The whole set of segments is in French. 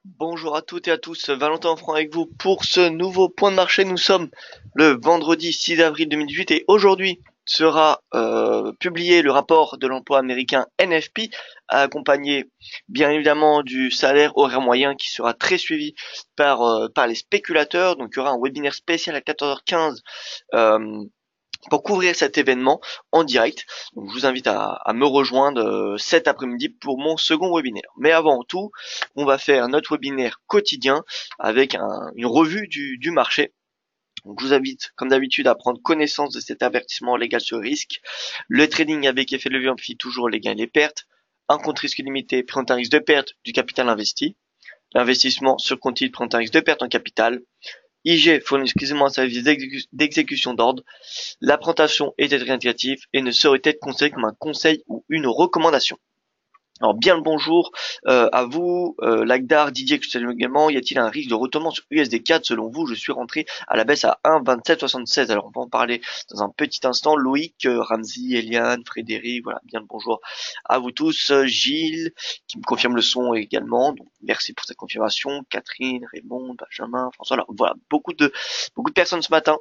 Bonjour à toutes et à tous, Valentin Franc avec vous pour ce nouveau point de marché. Nous sommes le vendredi 6 avril 2018 et aujourd'hui sera publié le rapport de l'emploi américain NFP, accompagné bien évidemment du salaire horaire moyen qui sera très suivi par les spéculateurs. Donc il y aura un webinaire spécial à 14h15 pour couvrir cet événement en direct. Donc, je vous invite à me rejoindre cet après-midi pour mon second webinaire. Mais avant tout, on va faire notre webinaire quotidien avec une revue du marché. Donc, je vous invite, comme d'habitude, à prendre connaissance de cet avertissement légal sur risque. Le trading avec effet de levier amplifie toujours les gains et les pertes. Un compte risque limité présente un risque de perte du capital investi. L'investissement sur compte titre présente un risque de perte en capital. IG fournit exclusivement un service d'exécution d'ordre. La présentation est indicative et ne saurait être considérée comme un conseil ou une recommandation. Alors bien le bonjour à vous, Lagdar, Didier, que je salue également. Y a-t-il un risque de retournement sur USD4 selon vous? Je suis rentré à la baisse à 1,2776. Alors on va en parler dans un petit instant. Loïc, Ramzi, Eliane, Frédéric, voilà, bien le bonjour à vous tous. Gilles, qui me confirme le son également. Donc, merci pour cette confirmation. Catherine, Raymond, Benjamin, François. Voilà, beaucoup de personnes ce matin.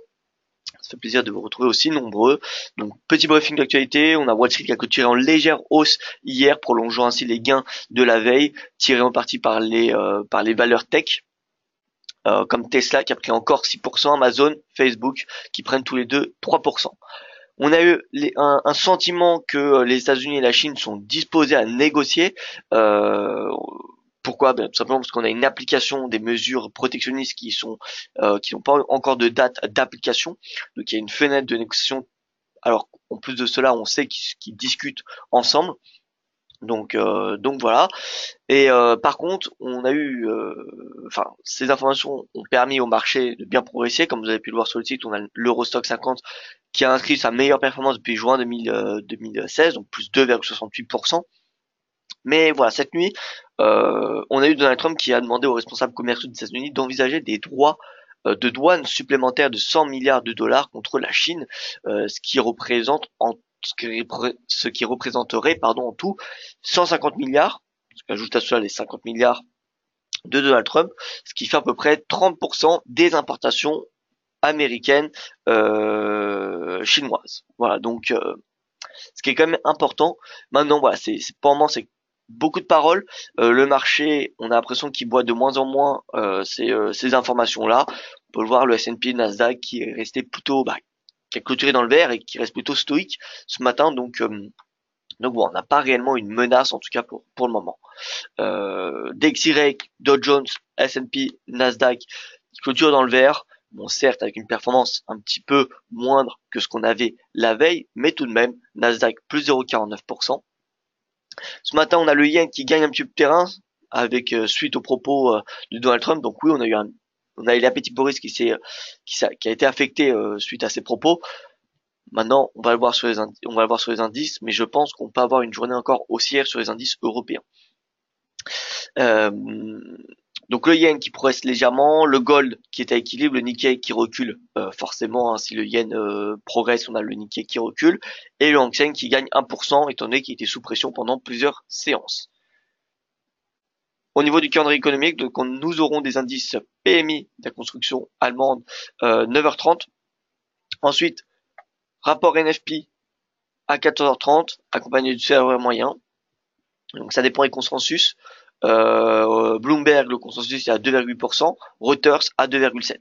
Ça fait plaisir de vous retrouver aussi nombreux. Donc, petit briefing d'actualité. On a Wall Street qui a clôturé en légère hausse hier, prolongeant ainsi les gains de la veille, tirés en partie par les valeurs tech, comme Tesla qui a pris encore 6%, Amazon, Facebook qui prennent tous les deux 3%. On a eu un sentiment que les États-Unis et la Chine sont disposés à négocier. Euh, Pourquoi? Tout simplement parce qu'on a une application des mesures protectionnistes qui n'ont pas encore de date d'application. Donc il y a une fenêtre de négociation. Alors en plus de cela, on sait qu'ils discutent ensemble. Donc voilà. Et par contre, on a eu, enfin, ces informations ont permis au marché de bien progresser. Comme vous avez pu le voir sur le site, on a l'Eurostock 50 qui a inscrit sa meilleure performance depuis juin 2016, donc plus 2,68%. Mais voilà, cette nuit, on a eu Donald Trump qui a demandé aux responsables commerciaux des États-Unis d'envisager des droits de douane supplémentaires de 100 milliards de dollars contre la Chine, ce qui représenterait en tout 150 milliards, ce qui ajoute à cela les 50 milliards de Donald Trump, ce qui fait à peu près 30% des importations américaines chinoises. Voilà, donc ce qui est quand même important. Maintenant, voilà, pour le moment, c'est beaucoup de paroles. Le marché, on a l'impression qu'il boit de moins en moins ces informations-là. On peut le voir, le S&P, le Nasdaq qui est resté plutôt, qui a clôturé dans le vert et qui reste plutôt stoïque ce matin. Donc bon, on n'a pas réellement une menace en tout cas pour le moment. DXY, Dow Jones, S&P, Nasdaq qui clôturent dans le vert. Bon, certes, avec une performance un petit peu moindre que ce qu'on avait la veille, mais tout de même, Nasdaq plus 0,49%. Ce matin, on a le yen qui gagne un petit peu de terrain avec suite aux propos de Donald Trump. Donc oui, on a eu l'appétit pour risque qui a été affecté suite à ces propos. Maintenant, on va le voir on va le voir sur les indices, mais je pense qu'on peut avoir une journée encore haussière sur les indices européens. Euh, donc le yen qui progresse légèrement, le gold qui est à équilibre, le Nikkei qui recule forcément, hein, si le yen progresse, on a le Nikkei qui recule, et le Hang Seng qui gagne 1% étant donné qu'il était sous pression pendant plusieurs séances. Au niveau du calendrier économique, donc nous aurons des indices PMI de la construction allemande 9h30. Ensuite, rapport NFP à 14h30, accompagné du salaire moyen. Donc ça dépend des consensus. Bloomberg, le consensus est à 2,8%, Reuters à 2,7%.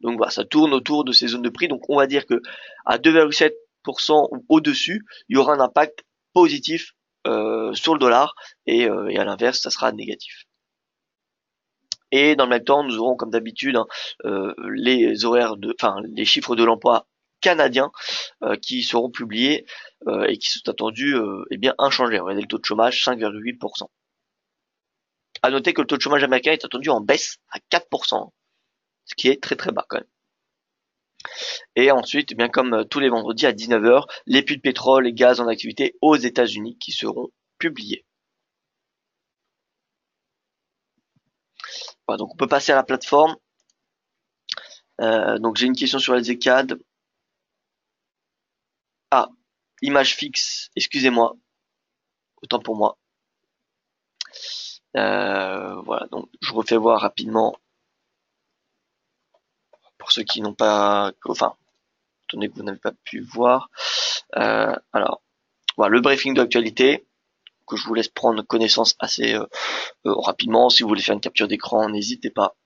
Donc voilà, ça tourne autour de ces zones de prix. Donc on va dire que à 2,7% ou au-dessus, il y aura un impact positif sur le dollar et à l'inverse, ça sera négatif. Et dans le même temps, nous aurons comme d'habitude les chiffres de l'emploi canadiens qui seront publiés et qui sont attendus bien inchangés. Regardez le taux de chômage 5,8%. À noter que le taux de chômage américain est attendu en baisse à 4%, ce qui est très très bas quand même. Et ensuite, bien comme tous les vendredis à 19h, les puits de pétrole et gaz en activité aux États-Unis qui seront publiés. Voilà, donc on peut passer à la plateforme. Donc j'ai une question sur les ECAD. Ah, image fixe, excusez-moi, autant pour moi. Voilà, donc je refais voir rapidement pour ceux qui n'ont pas, enfin, attendez que vous n'avez pas pu voir. Alors, voilà, le briefing d'actualité que je vous laisse prendre connaissance assez rapidement. Si vous voulez faire une capture d'écran, n'hésitez pas.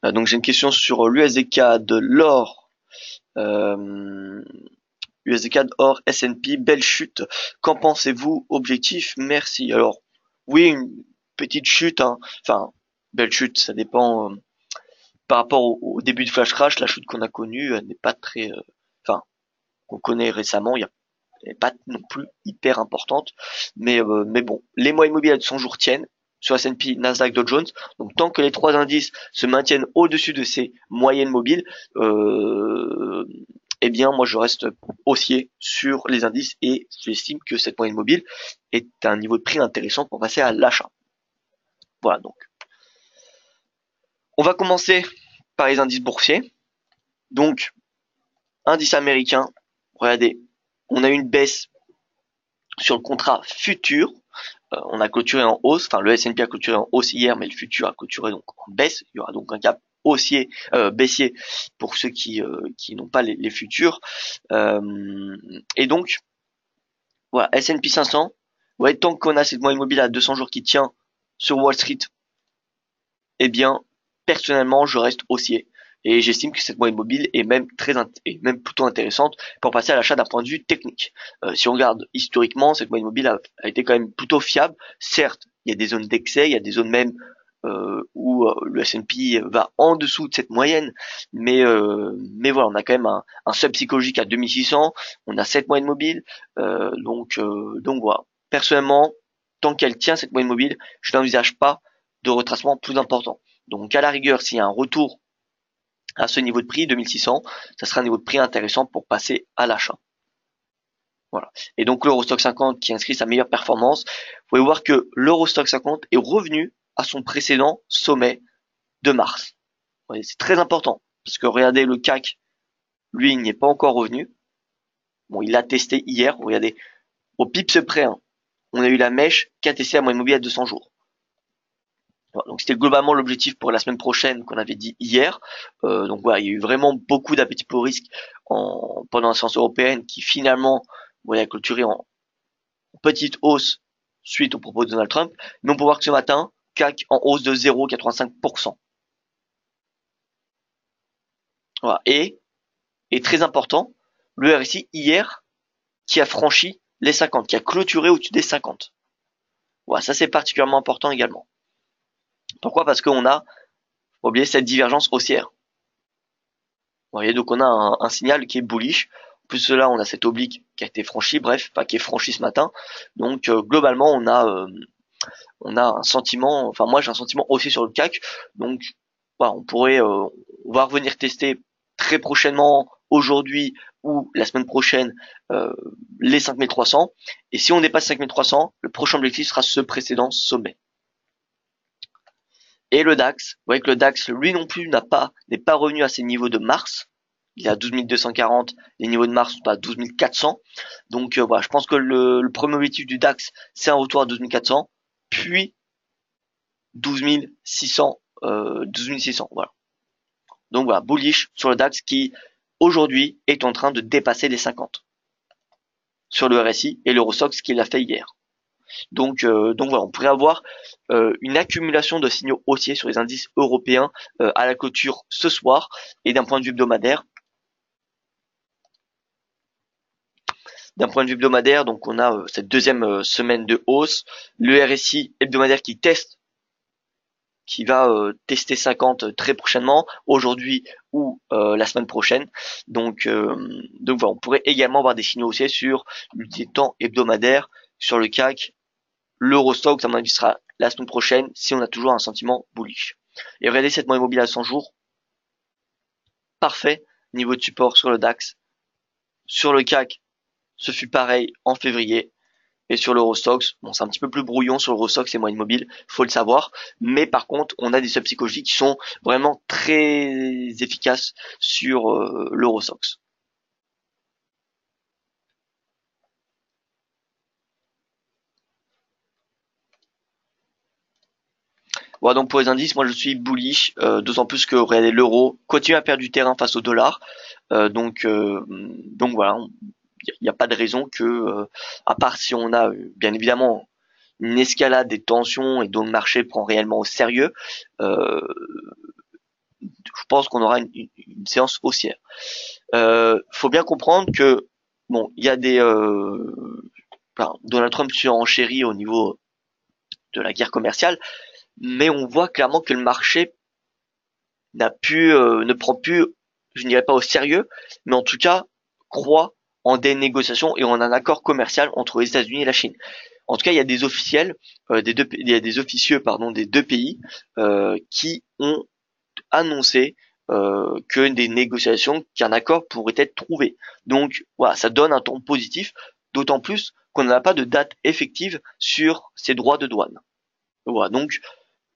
Donc j'ai une question sur l'USD de l'or. USD or S&P, belle chute. Qu'en pensez-vous? Objectif, merci. Alors, oui, une petite chute, hein. Enfin, belle chute, ça dépend. Par rapport au début de Flash Crash, la chute qu'on a connue n'est pas très, enfin, qu'on connaît récemment, elle n'est pas non plus hyper importante. Mais bon, les moyennes mobiles à 200 jours tiennent sur S&P, Nasdaq, Dow Jones. Donc tant que les trois indices se maintiennent au-dessus de ces moyennes mobiles, eh bien moi je reste haussier sur les indices et j'estime que cette moyenne mobile est un niveau de prix intéressant pour passer à l'achat. Voilà, donc on va commencer par les indices boursiers. Donc indice américain, regardez, on a une baisse sur le contrat futur. On a clôturé en hausse, enfin le S&P a clôturé en hausse hier, mais le futur a clôturé donc en baisse. Il y aura donc un cap haussier, baissier pour ceux qui n'ont pas les futurs. Et donc voilà, S&P 500. Ouais, tant qu'on a cette moyenne mobile à 200 jours qui tient sur Wall Street, eh bien personnellement je reste haussier. Et j'estime que cette moyenne mobile est même même plutôt intéressante pour passer à l'achat d'un point de vue technique. Si on regarde historiquement, cette moyenne mobile a été quand même plutôt fiable. Certes, il y a des zones d'excès, il y a des zones même où le S&P va en dessous de cette moyenne, mais voilà, on a quand même un seuil psychologique à 2600, on a cette moyenne mobile, donc voilà. Personnellement, tant qu'elle tient cette moyenne mobile, je n'envisage pas de retracement plus important. Donc à la rigueur, s'il y a un retour à ce niveau de prix, 2600, ça sera un niveau de prix intéressant pour passer à l'achat. Voilà. Et donc l'Eurostock 50 qui inscrit sa meilleure performance, vous pouvez voir que l'Eurostock 50 est revenu à son précédent sommet de mars. C'est très important parce que regardez le CAC, lui, il n'y est pas encore revenu. Bon, il l'a testé hier. Regardez, au pips près, hein, on a eu la mèche qui a testé la moyenne mobile à 200 jours. Voilà, donc c'était globalement l'objectif pour la semaine prochaine qu'on avait dit hier. Donc voilà, il y a eu vraiment beaucoup d'appétit pour risque pendant la séance européenne qui finalement a clôturé en petite hausse suite aux propos de Donald Trump. Mais on peut voir que ce matin, CAC en hausse de 0,85%. Voilà. Et très important, le RSI hier qui a franchi les 50, qui a clôturé au-dessus des 50. Voilà, ça c'est particulièrement important également. Pourquoi? Parce qu'on a oublié cette divergence haussière. Vous voyez, donc on a un signal qui est bullish. En plus de là, on a cette oblique qui a été franchie, bref, enfin qui est franchie ce matin. Donc globalement, on a un sentiment, enfin moi j'ai un sentiment haussier sur le CAC. Donc voilà, on va revenir tester très prochainement, aujourd'hui ou la semaine prochaine, les 5300. Et si on dépasse 5300, le prochain objectif sera ce précédent sommet. Et le DAX, vous voyez que le DAX, lui non plus, n'est pas revenu à ses niveaux de mars. Il est à 12 240, les niveaux de mars sont à 12 400. Donc voilà, je pense que le premier objectif du DAX, c'est un retour à 12 400, puis 12 600, 12 600, voilà. Donc voilà, bullish sur le DAX qui, aujourd'hui, est en train de dépasser les 50 sur le RSI et l'Eurostoxx qui l'a fait hier. Donc voilà, on pourrait avoir une accumulation de signaux haussiers sur les indices européens à la clôture ce soir. Et d'un point de vue hebdomadaire, donc on a cette deuxième semaine de hausse, le RSI hebdomadaire qui va tester 50 très prochainement, aujourd'hui ou la semaine prochaine. Donc voilà, on pourrait également avoir des signaux haussiers sur le temps hebdomadaire, sur le CAC, l'Eurostoxx, à mon avis, sera la semaine prochaine si on a toujours un sentiment bullish. Et regardez cette moyenne mobile à 100 jours. Parfait. Niveau de support sur le DAX. Sur le CAC, ce fut pareil en février. Et sur l'Eurostoxx, bon, c'est un petit peu plus brouillon sur l'Eurostoxx et moyenne mobile, faut le savoir. Mais par contre, on a des seuils psychologiques qui sont vraiment très efficaces sur l'Eurostoxx. Voilà, donc pour les indices, moi je suis bullish, d'autant plus que regardez, l'euro continue à perdre du terrain face au dollar. Donc voilà, il n'y a pas de raison que, à part si on a bien évidemment une escalade des tensions et dont le marché prend réellement au sérieux, euh, je pense qu'on aura une séance haussière. Faut bien comprendre que bon, il y a Donald Trump surenchérit au niveau de la guerre commerciale, mais on voit clairement que le marché ne prend plus, je n'irais pas au sérieux, mais en tout cas croit en des négociations et en un accord commercial entre les États-Unis et la Chine. En tout cas, il y a des officiels, il y a des officieux, pardon, des deux pays qui ont annoncé que des négociations, qu'un accord pourrait être trouvé. Donc voilà, ça donne un ton positif, d'autant plus qu'on n'a pas de date effective sur ces droits de douane. Voilà, donc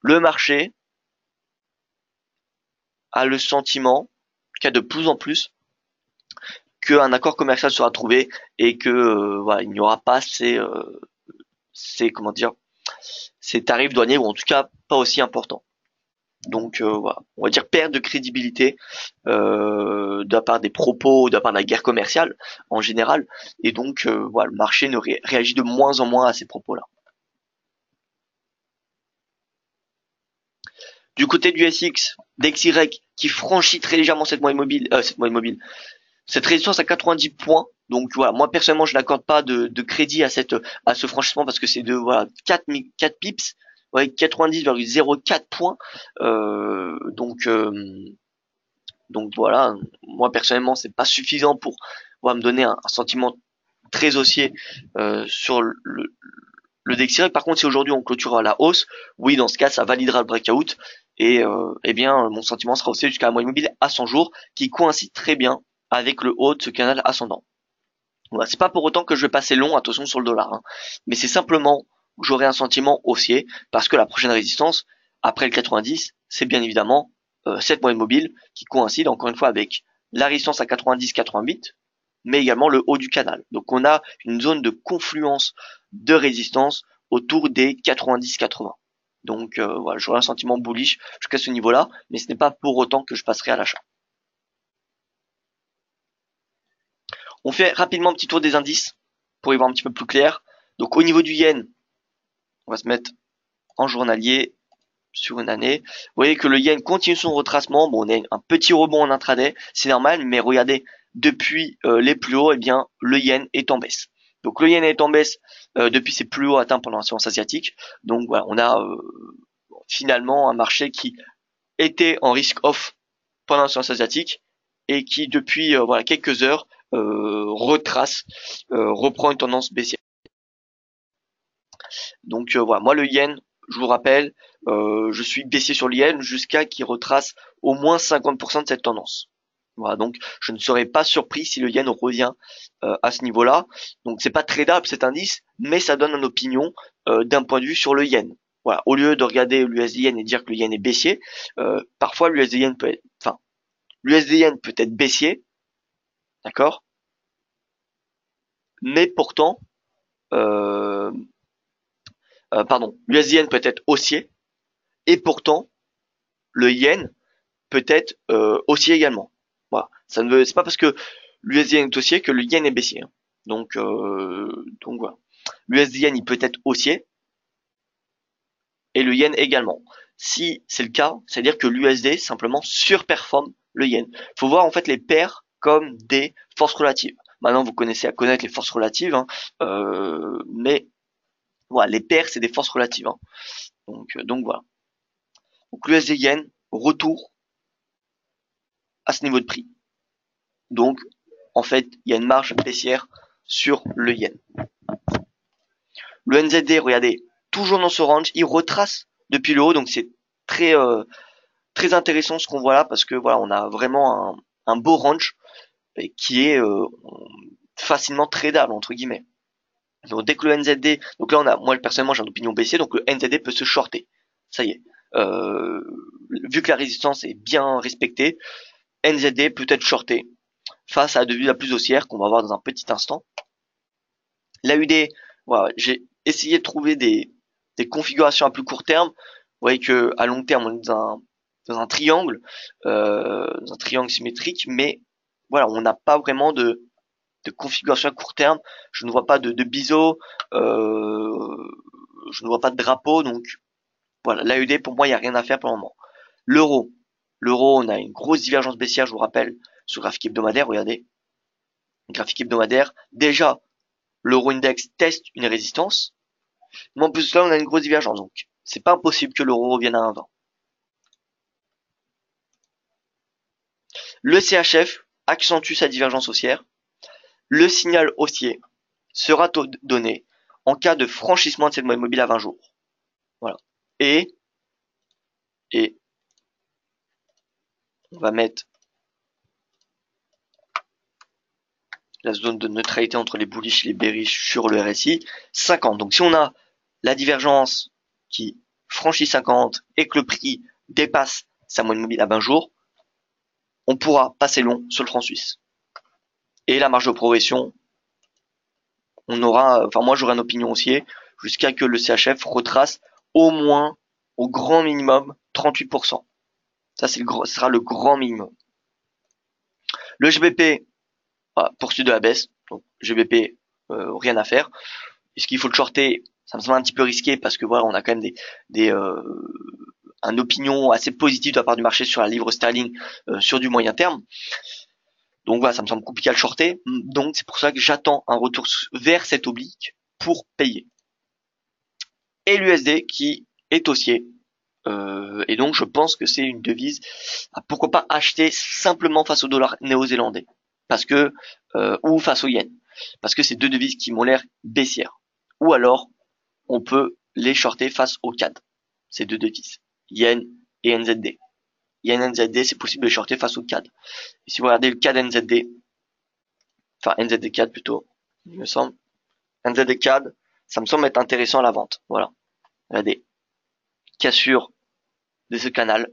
le marché a le sentiment qu'il y a de plus en plus qu'un accord commercial sera trouvé et que voilà, il n'y aura pas ces comment dire ces tarifs douaniers ou en tout cas pas aussi importants. Donc voilà, on va dire perte de crédibilité de la part des propos, de la part de la guerre commerciale en général, et donc voilà, le marché ne réagit de moins en moins à ces propos-là. Du côté du SX, DXY qui franchit très légèrement cette résistance à 90 points. Donc voilà, moi personnellement je n'accorde pas de crédit à ce franchissement parce que c'est de voilà 4 pips, ouais, 90,04 points. Donc voilà, moi personnellement c'est pas suffisant pour voilà, me donner un sentiment très haussier sur le DXY. Par contre, si aujourd'hui on clôture à la hausse, oui, dans ce cas, ça validera le breakout et eh bien mon sentiment sera haussé jusqu'à la moyenne mobile à 100 jours, qui coïncide très bien avec le haut de ce canal ascendant. Voilà, c'est pas pour autant que je vais passer long, attention sur le dollar, hein, mais c'est simplement que j'aurai un sentiment haussier parce que la prochaine résistance après le 90, c'est bien évidemment cette moyenne mobile qui coïncide encore une fois avec la résistance à 90-88, mais également le haut du canal. Donc on a une zone de confluence de résistance autour des 90-80. Donc voilà, j'aurai un sentiment bullish jusqu'à ce niveau-là, mais ce n'est pas pour autant que je passerai à l'achat. On fait rapidement un petit tour des indices pour y voir un petit peu plus clair. Donc au niveau du yen, on va se mettre en journalier sur une année. Vous voyez que le yen continue son retracement. Bon, on a un petit rebond en intraday, c'est normal, mais regardez, depuis les plus hauts, eh bien le yen est en baisse. Donc le yen est en baisse depuis ses plus hauts atteints pendant la séance asiatique. Donc voilà, on a finalement un marché qui était en risk off pendant la séance asiatique et qui depuis voilà quelques heures retrace, reprend une tendance baissière. Donc voilà, moi le yen, je vous rappelle, je suis baissier sur le yen jusqu'à qu'il retrace au moins 50% de cette tendance. Voilà, donc je ne serais pas surpris si le yen revient à ce niveau-là. Donc c'est pas tradable cet indice, mais ça donne une opinion d'un point de vue sur le yen. Voilà, au lieu de regarder l'USD yen et dire que le yen est baissier, parfois l'USD yen peut être baissier, d'accord, mais pourtant l'USD yen peut être haussier et pourtant le yen peut être haussier également. Voilà, c'est pas parce que l'USD yen est haussier que le yen est baissier. Hein. Donc voilà, l'USD yen il peut être haussier et le yen également. Si c'est le cas, c'est-à-dire que l'USD simplement surperforme le yen. Il faut voir en fait les paires comme des forces relatives. Maintenant, vous connaissez à connaître les forces relatives, hein, mais voilà, les paires c'est des forces relatives. Hein. Donc voilà. Donc l'USD yen retour à ce niveau de prix. Donc en fait, il y a une marge baissière sur le yen. Le NZD, regardez, toujours dans ce range, il retrace depuis le haut, donc c'est très très intéressant ce qu'on voit là parce que voilà, on a vraiment un beau range qui est facilement tradable entre guillemets. Donc dès que le NZD, donc là moi personnellement j'ai une opinion baissière, donc le NZD peut se shorter. Ça y est. Vu que la résistance est bien respectée, NZD peut être shorté face à la devise la plus haussière qu'on va voir dans un petit instant. L'AUD, voilà, j'ai essayé de trouver des configurations à plus court terme. voyez que à long terme, on est dans un triangle symétrique, mais voilà, on n'a pas vraiment de configuration à court terme. Je ne vois pas de biseau, je ne vois pas de drapeau, donc voilà, l'AED pour moi, il n'y a rien à faire pour le moment. L'euro, l'euro, on a une grosse divergence baissière, je vous rappelle, sur le graphique hebdomadaire, regardez, le graphique hebdomadaire. Déjà, l'euro index teste une résistance, mais en plus là, on a une grosse divergence, donc c'est pas impossible que l'euro revienne à 1,20. Le CHF accentue sa divergence haussière. Le signal haussier sera donné en cas de franchissement de cette moyenne mobile à 20 jours. Voilà. Et on va mettre la zone de neutralité entre les bullish et les bearish sur le RSI, 50. Donc si on a la divergence qui franchit 50 et que le prix dépasse sa moyenne mobile à 20 jours, on pourra passer long sur le franc suisse. Et la marge de progression, moi j'aurai une opinion haussier jusqu'à que le CHF retrace au moins, au grand minimum, 38%. Ça, ce sera le grand minimum. Le GBP poursuit de la baisse. Donc, GBP, rien à faire. Est-ce qu'il faut le shorter? Ça me semble un petit peu risqué parce que voilà, on a quand même un opinion assez positive de la part du marché sur la livre sterling sur du moyen terme. Donc voilà, ça me semble compliqué à le shorter. Donc c'est pour ça que j'attends un retour vers cette oblique pour payer. Et l'USD qui est haussier. Et donc je pense que c'est une devise. Pourquoi pas acheter simplement face au dollar néo-zélandais, parce que ou face au yen, parce que c'est deux devises qui m'ont l'air baissières. Ou alors on peut les shorter face au CAD. Ces deux devises, yen et NZD. Yen NZD, c'est possible de les shorter face au CAD. Et si vous regardez le CAD NZD, enfin NZD CAD plutôt, il me semble, NZD CAD, ça me semble être intéressant à la vente. Voilà, regardez, cassure de ce canal.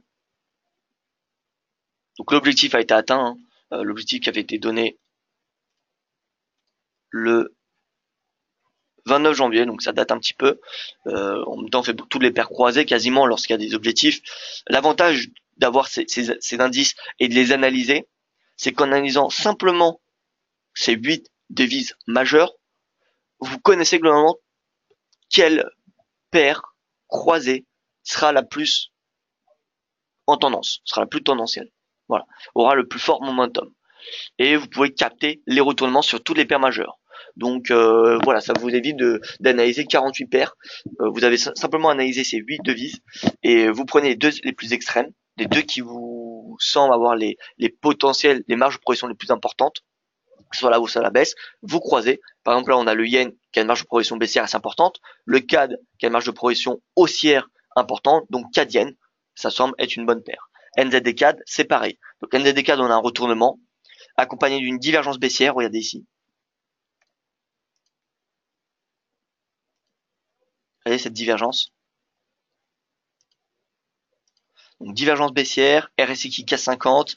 Donc l'objectif a été atteint, hein. L'objectif qui avait été donné le 29 janvier, donc ça date un petit peu. En même temps, on fait toutes les paires croisées quasiment lorsqu'il y a des objectifs. L'avantage d'avoir ces indices et de les analyser, c'est qu'en analysant simplement ces 8 devises majeures, vous connaissez globalement quelle paire croisée sera la plus en tendance, sera la plus tendancielle. Voilà, aura le plus fort momentum. Et vous pouvez capter les retournements sur toutes les paires majeures. Donc voilà, ça vous évite d'analyser 48 paires. Vous avez simplement analysé ces 8 devises et vous prenez les deux les plus extrêmes, les deux qui vous semblent avoir les potentiels, les marges de progression les plus importantes, que ce soit la hausse ou la baisse, vous croisez. Par exemple là on a le yen qui a une marge de progression baissière assez importante, le CAD qui a une marge de progression haussière importante, donc CAD yen, ça semble être une bonne paire. NZD CAD, c'est pareil. Donc NZD CAD on a un retournement accompagné d'une divergence baissière, regardez ici. Regardez cette divergence. Donc divergence baissière, RSI qui casse 50,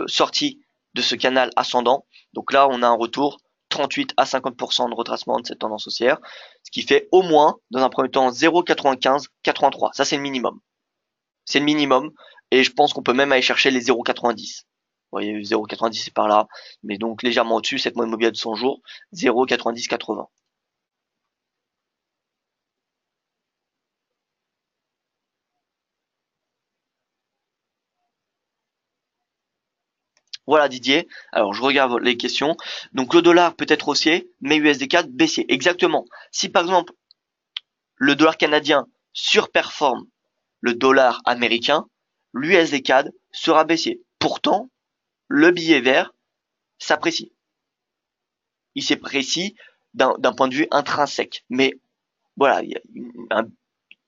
sortie de ce canal ascendant. Donc là, on a un retour 38 à 50% de retracement de cette tendance haussière, ce qui fait au moins, dans un premier temps, 0,95, 83. Ça, c'est le minimum. C'est le minimum, et je pense qu'on peut même aller chercher les 0,90. Vous voyez, 0,90 c'est par là, mais donc légèrement au-dessus, cette moyenne mobile de 100 jours, 0,90, 80. Voilà Didier. Alors je regarde les questions. Donc le dollar peut être haussier, mais USD4 baissier. Exactement. Si par exemple le dollar canadien surperforme le dollar américain, l'USD4 sera baissier. Pourtant, le billet vert s'apprécie. Il s'apprécie d'un point de vue intrinsèque. Mais voilà,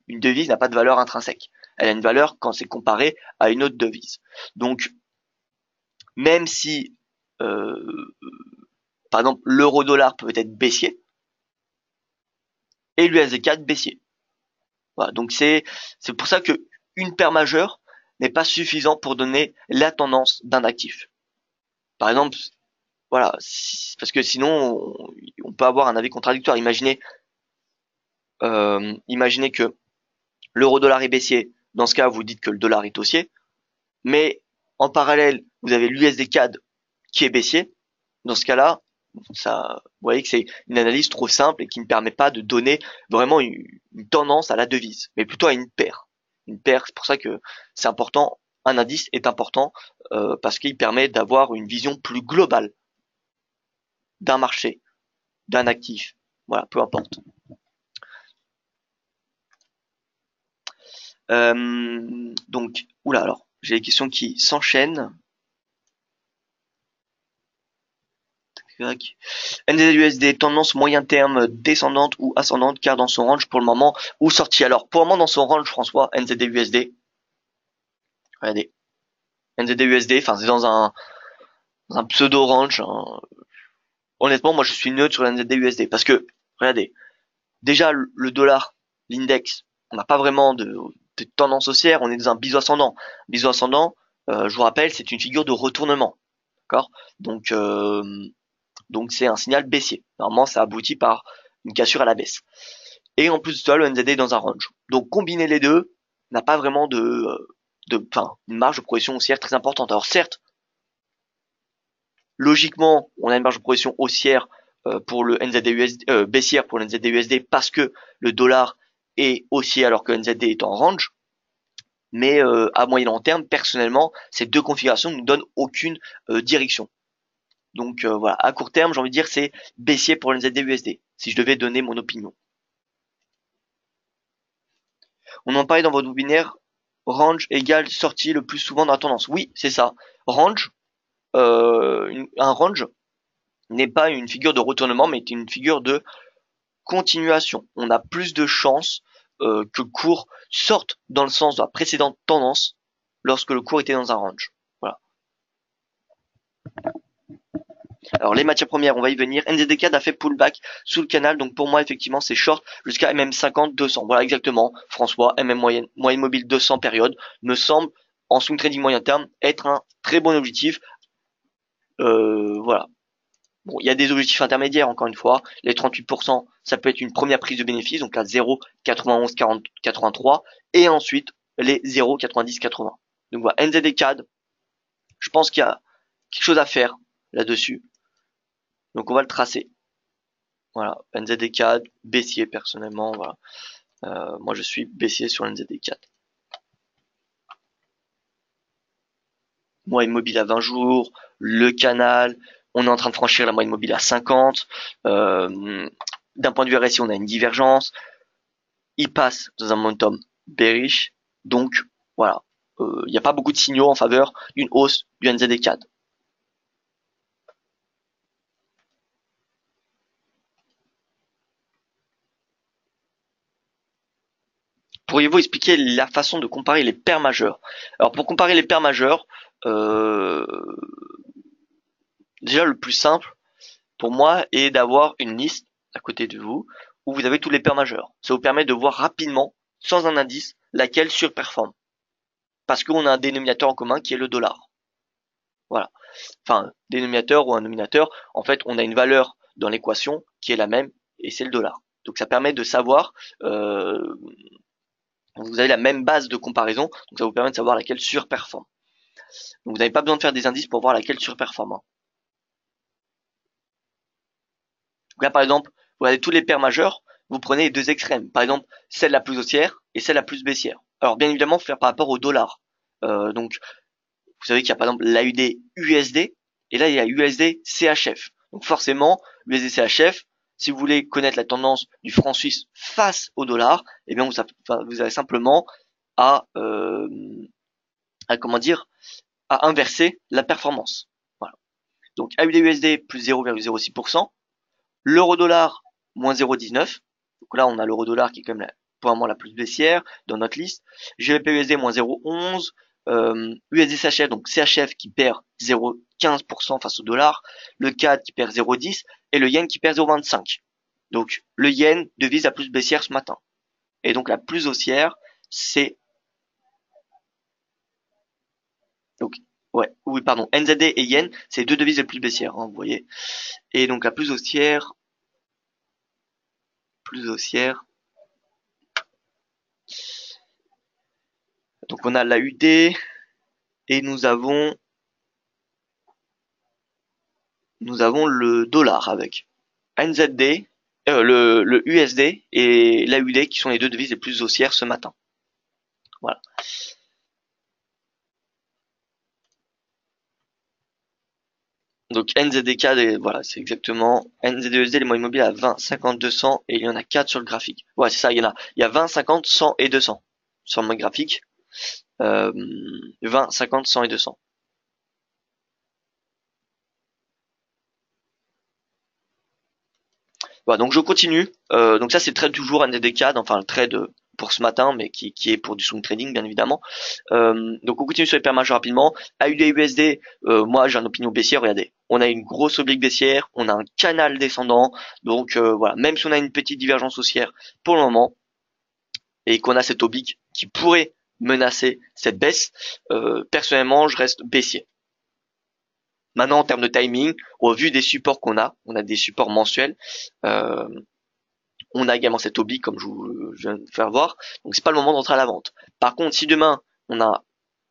une devise n'a pas de valeur intrinsèque. Elle a une valeur quand c'est comparé à une autre devise. Donc même si par exemple l'euro-dollar peut être baissier et l'USD4 baissier. Voilà, donc c'est pour ça que une paire majeure n'est pas suffisant pour donner la tendance d'un actif. Par exemple, voilà, parce que sinon on peut avoir un avis contradictoire. Imaginez que L'euro-dollar est baissier. Dans ce cas, vous dites que le dollar est haussier. Mais en parallèle, vous avez l'USD CAD qui est baissier. Dans ce cas-là, ça, vous voyez que c'est une analyse trop simple et qui ne permet pas de donner vraiment une tendance à la devise, mais plutôt à une paire. Une paire, c'est pour ça que c'est important. Un indice est important parce qu'il permet d'avoir une vision plus globale d'un marché, d'un actif. Voilà, peu importe. Donc, oula, alors, j'ai des questions qui s'enchaînent. NZD-USD, tendance moyen terme descendante ou ascendante, car dans son range pour le moment, ou sortie. Alors, pour le moment, dans son range, François, NZD-USD. Regardez. NZD-USD, enfin, c'est dans un pseudo range. Honnêtement, moi, je suis neutre sur NZD-USD parce que, regardez, déjà, le dollar, l'index, on n'a pas vraiment de tendance haussière, on est dans un biseau ascendant. Biseau ascendant, je vous rappelle, c'est une figure de retournement. D'accord? Donc c'est un signal baissier. Normalement, ça aboutit par une cassure à la baisse. Et en plus de ça, le NZD est dans un range. Donc combiner les deux n'a pas vraiment enfin, une marge de progression haussière très importante. Alors certes, logiquement, on a une marge de progression haussière pour le NZD-USD, baissière pour le NZD-USD parce que le dollar est haussier alors que le NZD est en range. Mais à moyen long terme, personnellement, ces deux configurations ne nous donnent aucune direction. Donc voilà, à court terme, j'ai envie de dire c'est baissier pour le NZD-USD, si je devais donner mon opinion. On en parlait dans votre webinaire, range égale sortie le plus souvent dans la tendance. Oui, c'est ça. Range, un range n'est pas une figure de retournement, mais une figure de continuation. On a plus de chances que le cours sorte dans le sens de la précédente tendance lorsque le cours était dans un range. Voilà. Alors les matières premières, on va y venir. NZD-CAD a fait pullback sous le canal, donc pour moi effectivement c'est short jusqu'à MM50 200. Voilà exactement, François, moyenne mobile 200 période me semble en swing trading moyen terme être un très bon objectif. Voilà. Bon, il y a des objectifs intermédiaires encore une fois. Les 38%, ça peut être une première prise de bénéfice, donc la 0, 91, 40, 83, et ensuite les 0, 90, 80. Donc voilà, NZD-CAD, je pense qu'il y a quelque chose à faire là-dessus. Donc on va le tracer. Voilà, NZD4, baissier personnellement, voilà. Moi je suis baissier sur NZD4. Moyenne mobile à 20 jours, le canal, on est en train de franchir la moyenne mobile à 50. D'un point de vue RSI, on a une divergence. Il passe dans un momentum bearish. Donc voilà, il n'y a pas beaucoup de signaux en faveur d'une hausse du NZD4. Pourriez-vous expliquer la façon de comparer les paires majeures? Alors pour comparer les paires majeures, euh, déjà le plus simple pour moi est d'avoir une liste à côté de vous où vous avez tous les paires majeures. Ça vous permet de voir rapidement, sans un indice, laquelle surperforme. Parce qu'on a un dénominateur en commun qui est le dollar. Voilà. Enfin, dénominateur ou un nominateur, en fait, on a une valeur dans l'équation qui est la même et c'est le dollar. Donc ça permet de savoir, vous avez la même base de comparaison, donc ça vous permet de savoir laquelle surperforme. Donc vous n'avez pas besoin de faire des indices pour voir laquelle surperforme. Donc là, par exemple, vous avez tous les paires majeures, vous prenez les deux extrêmes. Par exemple, celle la plus haussière et celle la plus baissière. Alors bien évidemment, faut faire par rapport au dollar. Donc vous savez qu'il y a par exemple l'AUD USD et là il y a USD CHF. Donc forcément, USD CHF, si vous voulez connaître la tendance du franc suisse face au dollar, eh bien vous avez simplement à, comment dire, à inverser la performance. Voilà. Donc AUD USD plus 0,06%, l'euro dollar moins 0,19. Donc là on a l'euro dollar qui est quand même pour le moment la plus baissière dans notre liste. GBP USD moins 0,11. USD CHF, donc CHF qui perd 0,15% face au dollar, le CAD qui perd 0,10 et le yen qui perd 0,25. Donc le yen devise la plus baissière ce matin. Et donc la plus haussière, c'est donc ouais, oui pardon, NZD et yen, c'est deux devises les plus baissières, hein, vous voyez. Et donc la plus haussière, Donc on a la UD et nous avons le dollar avec NZD, le USD et la UD qui sont les deux devises les plus haussières ce matin. Voilà. Donc NZD voilà, c'est exactement NZD-USD, les moyennes mobiles à 20, 50, 200 et il y en a 4 sur le graphique. Ouais, c'est ça, il y a 20, 50, 100 et 200 sur mon graphique. 20, 50, 100 et 200. Voilà, donc je continue. Donc ça c'est le trade toujours NZD-CAD, enfin le trade pour ce matin, mais qui est pour du swing trading bien évidemment. Donc on continue sur les paires majeures rapidement. AUD-USD, moi j'ai une opinion baissière, regardez. On a une grosse oblique baissière, on a un canal descendant, donc voilà, même si on a une petite divergence haussière pour le moment, et qu'on a cette oblique qui pourrait menacer cette baisse, personnellement je reste baissier. Maintenant, en termes de timing, au vu des supports qu'on a, on a des supports mensuels, euh, on a également cette oblique comme je viens de faire voir, donc c'est pas le moment d'entrer à la vente. Par contre, si demain on a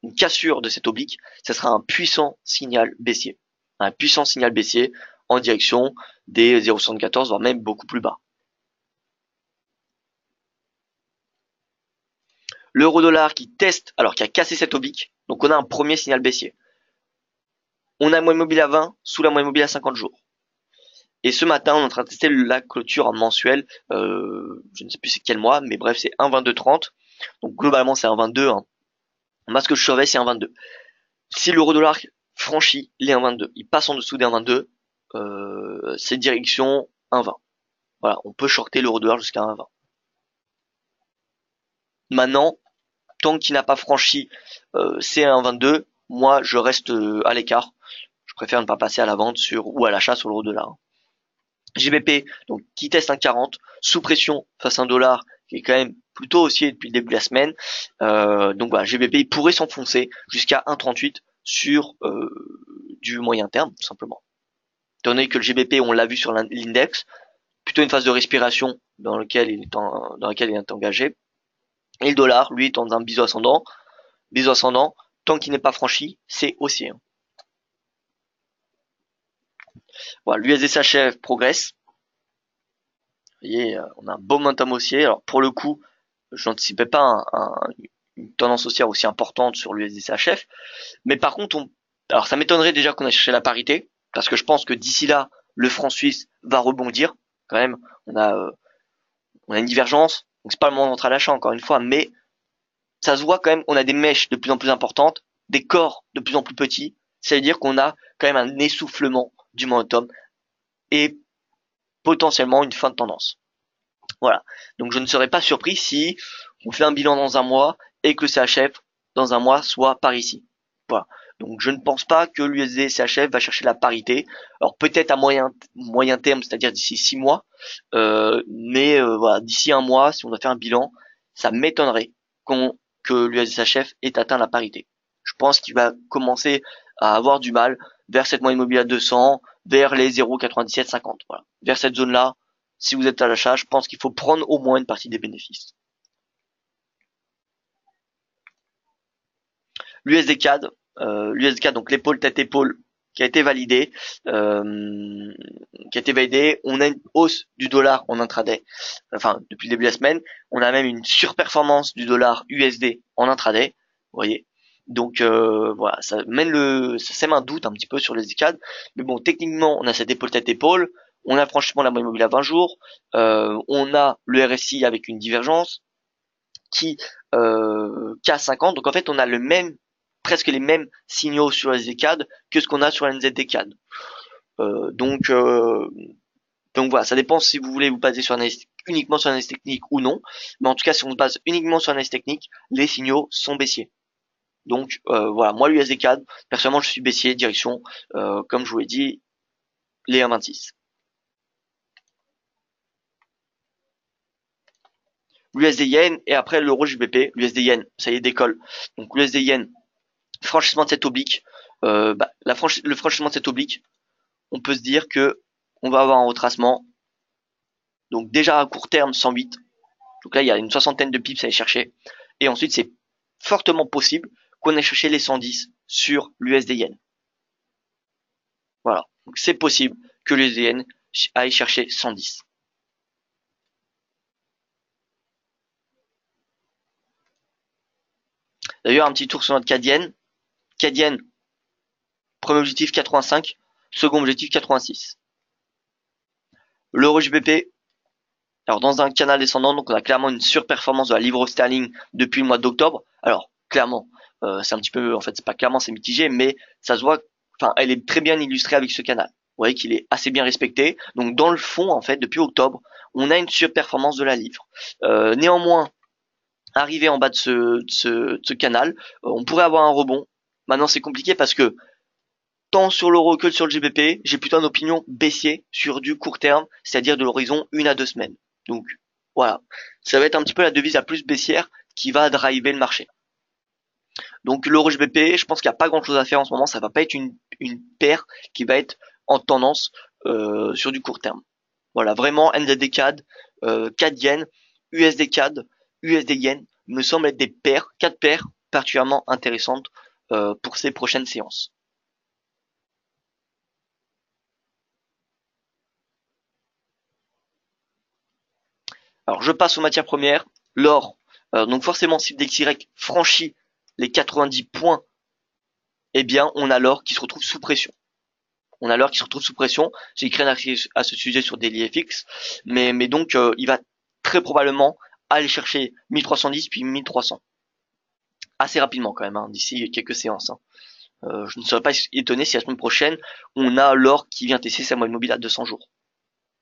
une cassure de cette oblique, ça sera un puissant signal baissier. Un puissant signal baissier en direction des 0,74, voire même beaucoup plus bas. L'euro-dollar qui teste, alors qui a cassé cette oblique, donc on a un premier signal baissier. On a la moyenne mobile à 20, sous la moyenne mobile à 50 jours. Et ce matin, on est en train de tester la clôture en mensuel, je ne sais plus c'est quel mois, mais bref, c'est 1,2230. Donc globalement, c'est 1,22. Hein. Moi, ce que je surveille, c'est 1,22. Si l'euro-dollar franchit les 1,22, il passe en dessous des 1,22, c'est direction 1,20. Voilà, on peut shorter l'euro-dollar jusqu'à 1,20. Maintenant, tant qu'il n'a pas franchi ces 1,22, moi, je reste à l'écart. Je préfère ne pas passer à la vente ou à l'achat sur l'euro-dollar. GBP, donc qui teste un 40, sous pression face à un dollar qui est quand même plutôt haussier depuis le début de la semaine. Donc voilà, GBP il pourrait s'enfoncer jusqu'à 1,38 sur du moyen terme, tout simplement. Étant donné que le GBP, on l'a vu sur l'index, plutôt une phase de respiration dans laquelle il est engagé. Et le dollar, lui, est dans un biseau ascendant. Biseau ascendant, tant qu'il n'est pas franchi, c'est haussier. Voilà, l'USD-CHF progresse. Vous voyez, on a un beau momentum haussier. Alors pour le coup, je n'anticipais pas une tendance haussière aussi importante sur l'USD-CHF. Mais par contre, alors ça m'étonnerait déjà qu'on ait cherché la parité, parce que je pense que d'ici là, le franc suisse va rebondir. Quand même, on a une divergence. Donc c'est pas le moment d'entrer à l'achat encore une fois, mais ça se voit quand même, on a des mèches de plus en plus importantes, des corps de plus en plus petits. Ça veut dire qu'on a quand même un essoufflement du momentum et potentiellement une fin de tendance. Voilà. Donc je ne serais pas surpris si on fait un bilan dans un mois et que le CHF dans un mois soit par ici. Voilà. Donc je ne pense pas que l'USD CHF va chercher la parité. Alors peut-être à moyen terme, c'est-à-dire d'ici 6 mois, mais voilà, d'ici un mois, si on doit faire un bilan, ça m'étonnerait que l'USD CHF ait atteint la parité. Je pense qu'il va commencer à avoir du mal vers cette moyenne mobile à 200, vers les 0,9750. Voilà. Vers cette zone-là, si vous êtes à l'achat, je pense qu'il faut prendre au moins une partie des bénéfices. L'USD CAD, donc l'épaule tête épaule qui a été validé, on a une hausse du dollar en intraday, enfin depuis le début de la semaine, on a même une surperformance du dollar USD en intraday, vous voyez. Donc voilà, ça sème un doute un petit peu sur les CAD, mais bon, techniquement, on a cette épaule tête épaule, on a franchement la moyenne mobile à 20 jours, on a le RSI avec une divergence qui casse 50, donc en fait on a presque les mêmes signaux sur les ZCAD que ce qu'on a sur la NZDCAD. Donc voilà, ça dépend si vous voulez vous baser uniquement sur l'analyse technique ou non. Mais en tout cas, si on se base uniquement sur l'analyse technique, les signaux sont baissiers. Donc voilà, moi l'USD-CAD, personnellement je suis baissier, direction, comme je vous l'ai dit, les 1,26. L'USD Yen et après l'euro JBP, l'USD Yen, ça y est décolle. Donc l'USD Yen, franchissement de cette oblique, le franchissement de cette oblique, on peut se dire que on va avoir un retracement. Donc déjà à court terme 108. Donc là il y a une soixantaine de pips à aller chercher. Et ensuite c'est fortement possible qu'on ait cherché les 110 sur l'USD Yen. Voilà, donc c'est possible que l'USD Yen aille chercher 110. D'ailleurs, un petit tour sur notre CAD Yen. CAD Yen, premier objectif 85, second objectif 86. L'euro GBP, alors dans un canal descendant, donc on a clairement une surperformance de la livre sterling depuis le mois d'octobre. Alors clairement, c'est un petit peu, en fait c'est pas clairement, c'est mitigé, mais ça se voit, enfin elle est très bien illustrée avec ce canal. Vous voyez qu'il est assez bien respecté. Donc dans le fond, en fait, depuis octobre, on a une surperformance de la livre. Néanmoins, arrivé en bas de ce canal, on pourrait avoir un rebond. Maintenant c'est compliqué parce que tant sur l'euro que sur le GBP, j'ai plutôt une opinion baissier sur du court terme, c'est-à-dire de l'horizon 1 à 2 semaines. Donc voilà, ça va être un petit peu la devise la plus baissière qui va driver le marché. Donc l'euro GBP, je pense qu'il n'y a pas grand-chose à faire en ce moment, ça va pas être une paire qui va être en tendance sur du court terme. Voilà, vraiment NZD CAD, CAD Yen, USD CAD, USD Yen me semblent être des paires, 4 paires particulièrement intéressantes pour ces prochaines séances. Alors je passe aux matières premières. L'or, donc forcément si le DXY franchit les 90 points, eh bien on a l'or qui se retrouve sous pression. On a l'or qui se retrouve sous pression. J'ai écrit un article à ce sujet sur DailyFX, mais donc il va très probablement aller chercher 1310 puis 1300. Assez rapidement quand même, hein, d'ici quelques séances. Hein. Je ne serais pas étonné si la semaine prochaine, on a l'or qui vient tester sa moyenne mobile à 200 jours.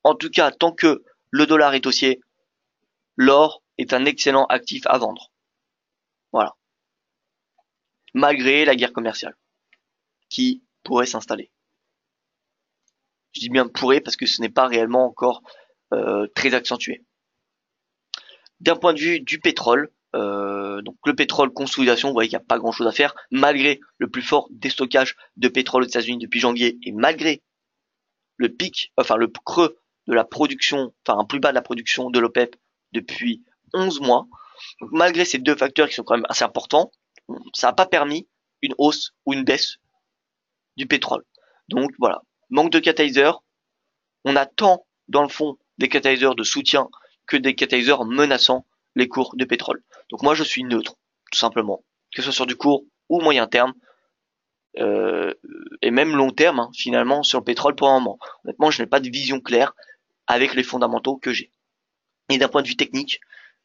En tout cas, tant que le dollar est haussier, l'or est un excellent actif à vendre. Voilà. Malgré la guerre commerciale qui pourrait s'installer. Je dis bien pourrait parce que ce n'est pas réellement encore très accentué. D'un point de vue du pétrole, donc le pétrole consolidation, vous voyez qu'il n'y a pas grand chose à faire, malgré le plus fort déstockage de pétrole aux États-Unis depuis janvier et malgré le pic, enfin le creux de la production, enfin un plus bas de la production de l'OPEP depuis 11 mois. Donc, malgré ces deux facteurs qui sont quand même assez importants, ça n'a pas permis une hausse ou une baisse du pétrole. Donc voilà, manque de catalyseurs. On a tant dans le fond des catalyseurs de soutien que des catalyseurs menaçant les cours de pétrole. Donc moi je suis neutre, tout simplement, que ce soit sur du court ou moyen terme, et même long terme, hein, finalement, sur le pétrole pour un moment. Honnêtement, je n'ai pas de vision claire avec les fondamentaux que j'ai. Et d'un point de vue technique,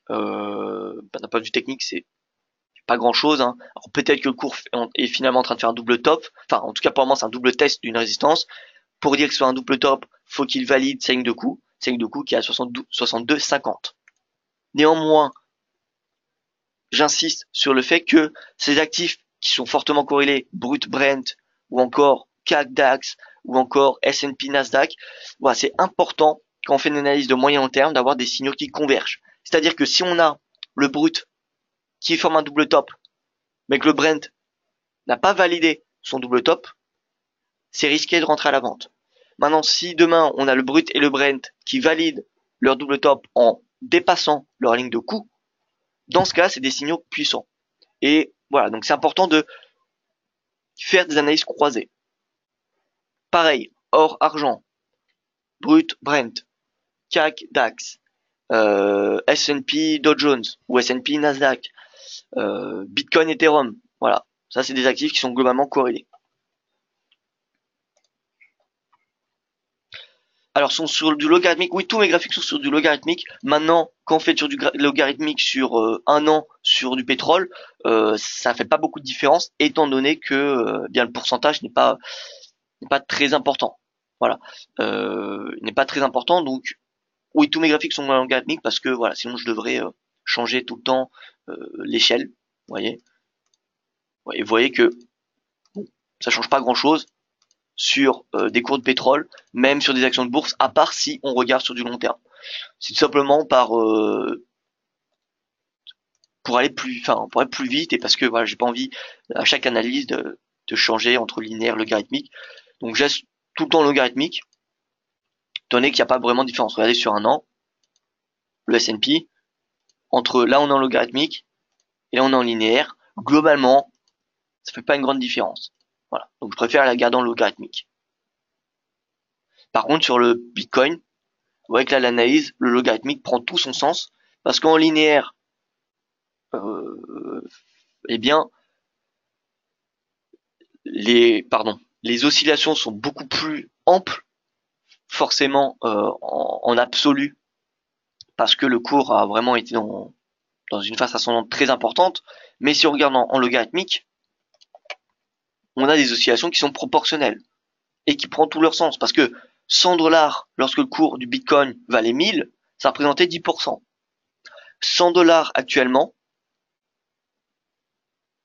d'un point de vue technique, c'est pas grand chose. Hein. Alors peut-être que le cours est finalement en train de faire un double top. Enfin, en tout cas pour le moment, c'est un double test d'une résistance. Pour dire que ce soit un double top, faut qu'il valide sa ligne de coup qui est à 62,50. Néanmoins, j'insiste sur le fait que ces actifs qui sont fortement corrélés, Brut Brent ou encore CAC DAX ou encore S&P Nasdaq, voilà, c'est important quand on fait une analyse de moyen long terme d'avoir des signaux qui convergent. C'est-à-dire que si on a le Brut qui forme un double top, mais que le Brent n'a pas validé son double top, c'est risqué de rentrer à la vente. Maintenant, si demain on a le Brut et le Brent qui valident leur double top en dépassant leur ligne de coup, dans ce cas, c'est des signaux puissants. Et voilà, donc c'est important de faire des analyses croisées. Pareil, or, argent, Brut, Brent, CAC, DAX, S&P, Dow Jones ou S&P, Nasdaq, Bitcoin, Ethereum. Voilà, ça c'est des actifs qui sont globalement corrélés. Alors, sont sur du logarithmique. Oui, tous mes graphiques sont sur du logarithmique. Maintenant, quand on fait sur du logarithmique sur un an sur du pétrole, ça fait pas beaucoup de différence, étant donné que bien le pourcentage n'est pas très important. Voilà, n'est pas très important. Donc, oui, tous mes graphiques sont logarithmiques parce que voilà, sinon je devrais changer tout le temps l'échelle. Vous voyez, et vous voyez que bon, ça change pas grand-chose sur des cours de pétrole, même sur des actions de bourse, à part si on regarde sur du long terme. C'est tout simplement pour aller plus vite et parce que voilà, j'ai pas envie à chaque analyse de changer entre linéaire et logarithmique. Donc j'ai tout le temps logarithmique, étant donné qu'il n'y a pas vraiment de différence. Regardez sur un an, le S&P, entre là on est en logarithmique et là on est en linéaire. globalement, ça fait pas une grande différence. Voilà. Donc je préfère la garder en logarithmique. Par contre, sur le Bitcoin, vous voyez que là, l'analyse, le logarithmique prend tout son sens, parce qu'en linéaire, euh, eh bien, les oscillations sont beaucoup plus amples, forcément en absolu, parce que le cours a vraiment été dans une phase ascendante très importante. Mais si on regarde en logarithmique, on a des oscillations qui sont proportionnelles et qui prennent tout leur sens, parce que 100 dollars lorsque le cours du Bitcoin valait 1000, ça représentait 10%. 100 dollars actuellement,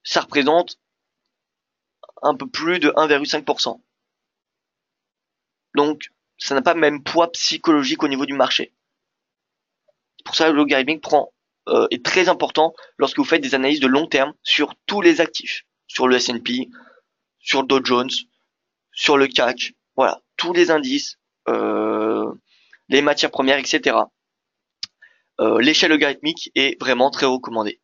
ça représente un peu plus de 1,5%. Donc, ça n'a pas le même poids psychologique au niveau du marché. C'est pour ça que le logarithmique est très important lorsque vous faites des analyses de long terme sur tous les actifs, sur le S&P, sur le Dow Jones, sur le CAC, voilà, tous les indices, les matières premières, etc. L'échelle logarithmique est vraiment très recommandée.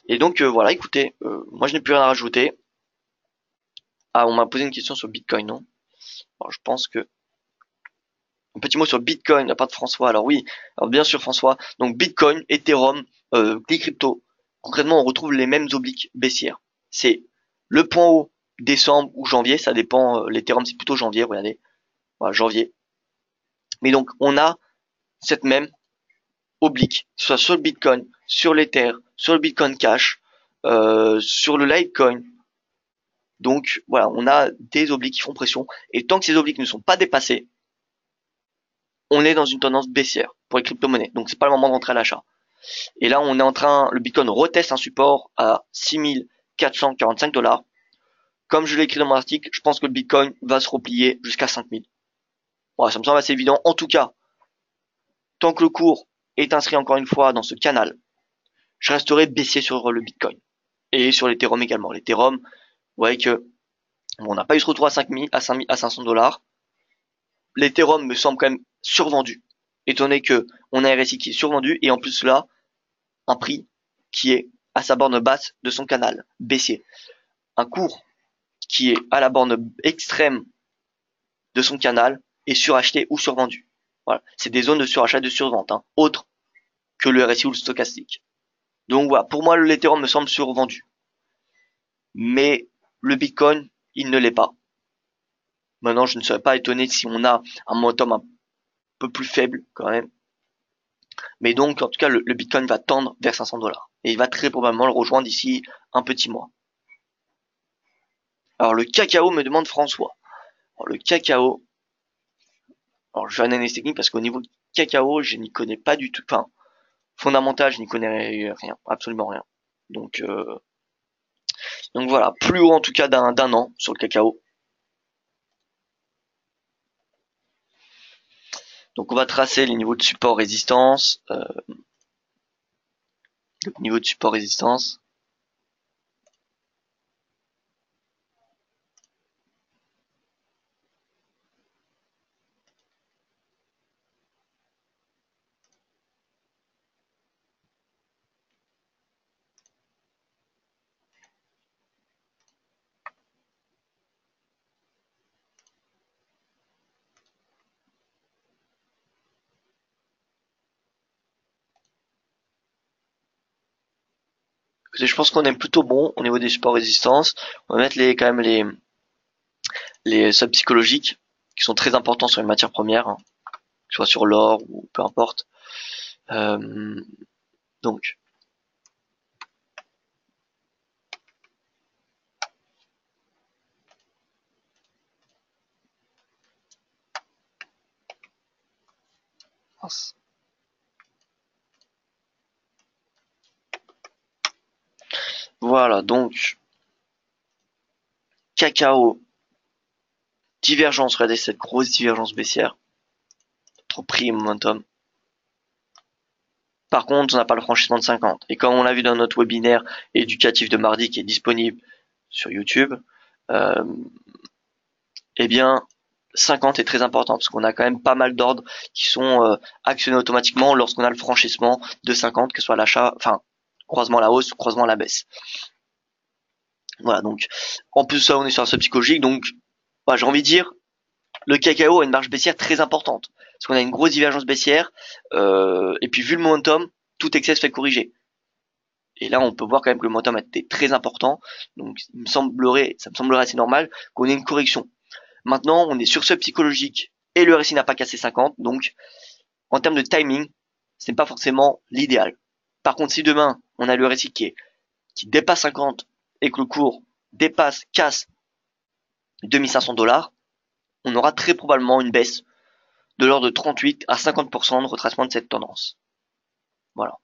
Et donc voilà, écoutez, moi je n'ai plus rien à rajouter. Ah, on m'a posé une question sur Bitcoin, non? Alors, je pense que un petit mot sur Bitcoin, la part de François. Alors oui, alors bien sûr François. Donc Bitcoin, Ethereum, les cryptos. Concrètement, on retrouve les mêmes obliques baissières. C'est le point haut décembre ou janvier, ça dépend. L'Ethereum c'est plutôt janvier, regardez, voilà, janvier. Mais donc on a cette même oblique, soit sur le Bitcoin, sur l'Ether, sur le Bitcoin Cash, sur le Litecoin. Donc voilà, on a des obliques qui font pression. Et tant que ces obliques ne sont pas dépassés, on est dans une tendance baissière pour les crypto-monnaies. Donc c'est pas le moment d'entrer à l'achat. Et là, on est en train, le Bitcoin reteste un support à 6445 dollars. Comme je l'ai écrit dans mon article, je pense que le Bitcoin va se replier jusqu'à 5000. Voilà, ça me semble assez évident. En tout cas, tant que le cours est inscrit encore une fois dans ce canal, je resterai baissier sur le Bitcoin. Et sur l'Ethereum également. L'Ethereum, vous voyez que, bon, on n'a pas eu ce retour à 5000, à 5000, à 500 dollars. L'Ethereum me semble quand même survendu. Étant donné que on a un RSI qui est survendu et en plus là, un prix qui est à sa borne basse de son canal, baissier. Un cours qui est à la borne extrême de son canal est suracheté ou survendu. Voilà. C'est des zones de surachat et de survente, hein, autres que le RSI ou le stochastique. Donc voilà, pour moi, l'Ethereum me semble survendu. Mais le Bitcoin, il ne l'est pas. Maintenant, je ne serais pas étonné si on a un momentum un peu plus faible quand même. Mais donc, en tout cas, le Bitcoin va tendre vers 500 dollars. Et il va très probablement le rejoindre d'ici un petit mois. Alors, le cacao, me demande François. Alors, le cacao, alors je vais analyse technique parce qu'au niveau cacao, je n'y connais pas du tout. Enfin, fondamental, je n'y connais rien, absolument rien. Donc voilà, plus haut en tout cas d'un an sur le cacao. Donc on va tracer les niveaux de support résistance. Le niveau de support résistance. Je pense qu'on est plutôt bon au niveau des supports résistance. On va mettre quand même les subs psychologiques qui sont très importants sur les matières premières, hein, que ce soit sur l'or ou peu importe. Euh, donc voilà, donc cacao, divergence, regardez cette grosse divergence baissière, trop prix et momentum. Par contre, on n'a pas le franchissement de 50. Et comme on l'a vu dans notre webinaire éducatif de mardi qui est disponible sur YouTube, eh bien, 50 est très important parce qu'on a quand même pas mal d'ordres qui sont actionnés automatiquement lorsqu'on a le franchissement de 50, que ce soit l'achat, enfin croisement à la hausse ou croisement à la baisse. Voilà, donc en plus de ça on est sur un seuil psychologique, donc voilà, j'ai envie de dire le cacao a une marge baissière très importante parce qu'on a une grosse divergence baissière et puis vu le momentum, tout excès se fait corriger. Et là, on peut voir quand même que le momentum a été très important, donc ça me semblerait assez normal qu'on ait une correction. Maintenant, on est sur ce psychologique et le RSI n'a pas cassé 50, donc en termes de timing, ce n'est pas forcément l'idéal. Par contre, si demain on a le RSI qui dépasse 50 et que le cours casse 2500 $, on aura très probablement une baisse de l'ordre de 38 à 50% de retracement de cette tendance. Voilà.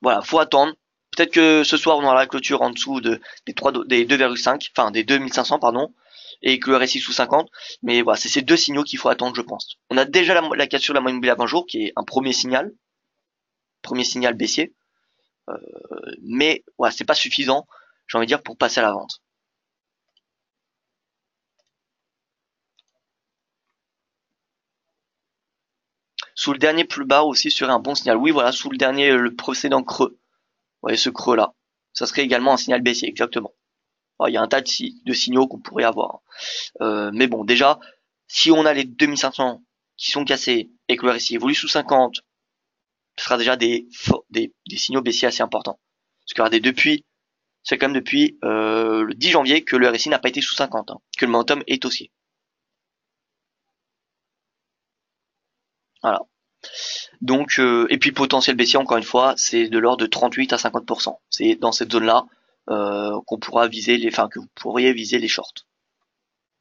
Voilà, faut attendre. Peut-être que ce soir on aura la clôture en dessous des 2,5, enfin des 2500 pardon, et que le RSI sous 50. Mais voilà, c'est ces deux signaux qu'il faut attendre, je pense. On a déjà la cassure de la moyenne mobile à 20 jours, qui est un premier signal baissier. Mais voilà, c'est pas suffisant, j'ai envie de dire, pour passer à la vente. Sous le dernier plus bas aussi serait un bon signal. Oui, voilà, sous le dernier, le précédent creux. Vous voyez ce creux là. Ça serait également un signal baissier, exactement. Alors, il y a un tas de signaux qu'on pourrait avoir. Mais bon, déjà, si on a les 2500 qui sont cassés et que le RSI évolue sous 50, ce sera déjà des signaux baissiers assez importants. Parce que regardez, c'est quand même depuis le 10 janvier que le RSI n'a pas été sous 50, hein, que le momentum est haussier. Voilà. Donc, et puis potentiel baissier, encore une fois, c'est de l'ordre de 38 à 50%. C'est dans cette zone-là qu'on pourra viser que vous pourriez viser les shorts.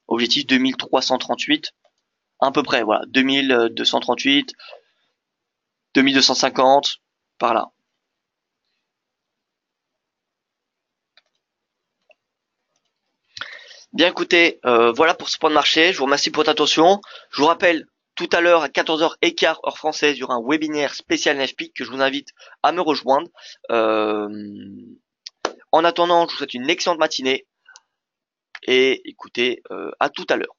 Objectif 2338, à peu près, voilà, 2238, 2250, par là. Bien écoutez, voilà pour ce point de marché. Je vous remercie pour votre attention. Je vous rappelle, tout à l'heure à 14h15 heure française, il y aura un webinaire spécial NFP que je vous invite à me rejoindre. En attendant, je vous souhaite une excellente matinée et écoutez, à tout à l'heure.